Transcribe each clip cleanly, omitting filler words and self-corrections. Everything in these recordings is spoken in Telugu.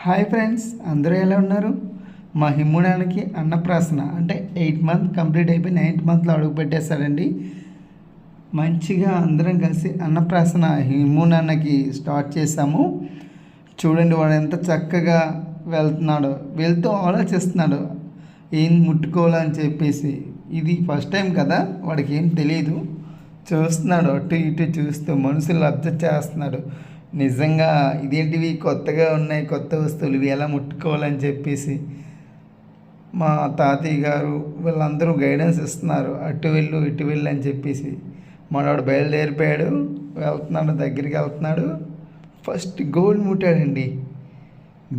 హాయ్ ఫ్రెండ్స్, అందరూ ఎలా ఉన్నారు? మా హిమ్మునానికి అన్నప్రాసన అంటే 8 మంత్ కంప్లీట్ అయిపోయి 9th మంత్లో అడుగు పెట్టేశాడండి. మంచిగా అందరం కలిసి అన్నప్రాసన హిమ్మునాన్నకి స్టార్ట్ చేశాము. చూడండి వాడు ఎంత చక్కగా వెళ్తున్నాడో, వెళ్తూ ఆలోచిస్తున్నాడు ఏం ముట్టుకోవాలని చెప్పేసి. ఇది ఫస్ట్ టైం కదా, వాడికి ఏం తెలియదు. చూస్తున్నాడు, అటు ఇటు చూస్తూ మనుషులు అబ్జర్వ్ చేస్తున్నాడు. నిజంగా ఇదేంటివి కొత్తగా ఉన్నాయి, కొత్త వస్తువులు ఇవి ఎలా ముట్టుకోవాలని చెప్పేసి మా తాతయ్య గారు వీళ్ళందరూ గైడెన్స్ ఇస్తున్నారు. అటు వెళ్ళు ఇటు వెళ్ళు అని చెప్పేసి. మనవాడు బయలుదేరిపోయాడు, వెళ్తున్నాడు, దగ్గరికి వెళ్తున్నాడు. ఫస్ట్ గోల్డ్ ముట్టాడండి,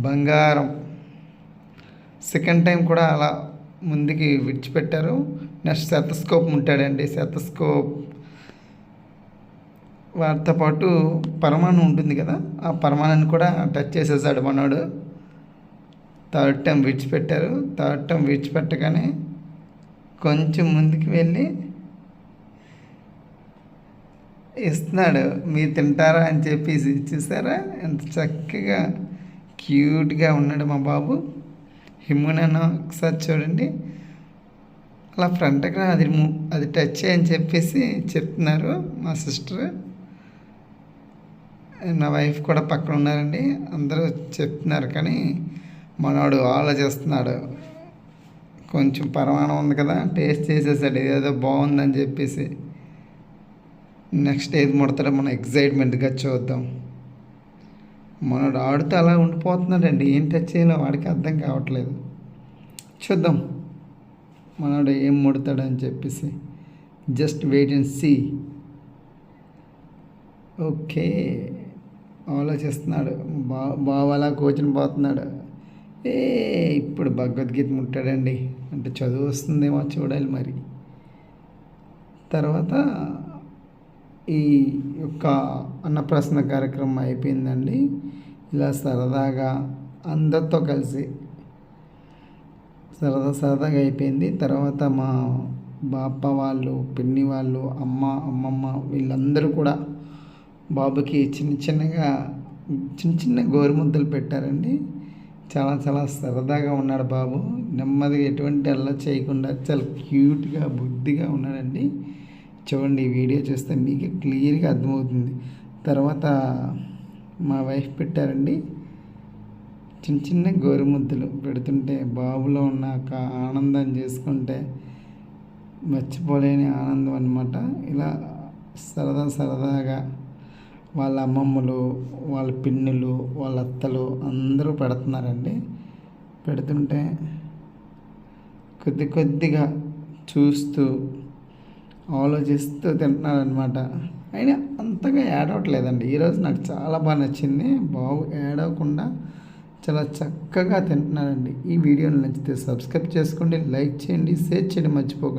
బంగారం. సెకండ్ టైం కూడా అలా ముందుకి విడిచిపెట్టారు. Next stethoscope ముట్టాడండి. శతస్కోప్ వాటితో పాటు పరమాణం ఉంటుంది కదా, ఆ పరమాణాన్ని కూడా టచ్ చేసేసాడు మనోడు. థర్డ్ టైం విడిచిపెట్టారు. థర్డ్ టైం విడిచిపెట్టగానే కొంచెం ముందుకు వెళ్ళి ఇస్తున్నాడు, మీరు తింటారా అని చెప్పేసి. చూసారా ఎంత చక్కగా క్యూట్గా ఉన్నాడు మా బాబు. హిమ్మునన్న ఒకసారి చూడండి, అలా ఫ్రంట్గా అది టచ్ చేయని చెప్పేసి చెప్తున్నారు మా సిస్టర్. నా వైఫ్ కూడా పక్కన ఉన్నారండి. అందరూ చెప్తున్నారు కానీ మనవాడు ఆలోచిస్తున్నాడు. కొంచెం పరమాణం ఉంది కదా, టేస్ట్ చేసేసాడు, ఏదో బాగుందని చెప్పేసి. నెక్స్ట్ ఏది ముడతాడో మనం ఎక్సైట్మెంట్గా చూద్దాం. మనవాడు ఆడుతూ అలా ఉండిపోతున్నాడండి, ఏం టచ్ చేయాలో వాడికి అర్థం కావట్లేదు. చూద్దాం మనవాడు ఏం ముడతాడని చెప్పేసి. Just wait and see. Okay, ఆలోచిస్తున్నాడు. బావ అలా కూర్చుని పోతున్నాడు. ఇప్పుడు భగవద్గీత ముట్టాడండి, అంటే చదువు వస్తుందేమో చూడాలి మరి. తర్వాత ఈ యొక్క అన్నప్రాసన కార్యక్రమం అయిపోయిందండి. ఇలా సరదాగా అందరితో కలిసి సరదాగా అయిపోయింది. తర్వాత మా బాప వాళ్ళు, పిన్ని వాళ్ళు, అమ్మమ్మ వీళ్ళందరూ కూడా బాబుకి చిన్న గోరుముద్దలు పెట్టారండి. చాలా సరదాగా ఉన్నాడు బాబు. నెమ్మదిగా ఎటువంటి అల్లరి చేయకుండా చాలా క్యూట్గా బుద్ధిగా ఉన్నాడండి. చూడండి, ఈ వీడియో చూస్తే మీకు క్లియర్గా అర్థమవుతుంది. తర్వాత మా వైఫ్ పెట్టారండి చిన్న గోరుముద్దలు. పెడుతుంటే బాబులో ఉన్న ఆనందం చేసుకుంటే మర్చిపోలేని ఆనందం అన్నమాట. ఇలా సరదాగా వాళ్ళ అమ్మమ్మలు, వాళ్ళ పిన్నులు, వాళ్ళ అత్తలు అందరూ పెడుతున్నారండి. పెడుతుంటే కొద్దిగా చూస్తూ ఆలోచిస్తూ తింటున్నారనమాట. అయినా అంతగా ఏడవట్లేదండి. ఈరోజు నాకు చాలా బాగా నచ్చింది. బాబు ఏడవకుండా చాలా చక్కగా తింటున్నారండి. ఈ వీడియోని నచ్చితే సబ్స్క్రైబ్ చేసుకోండి, లైక్ చేయండి, షేర్ చేయడం మర్చిపోకండి.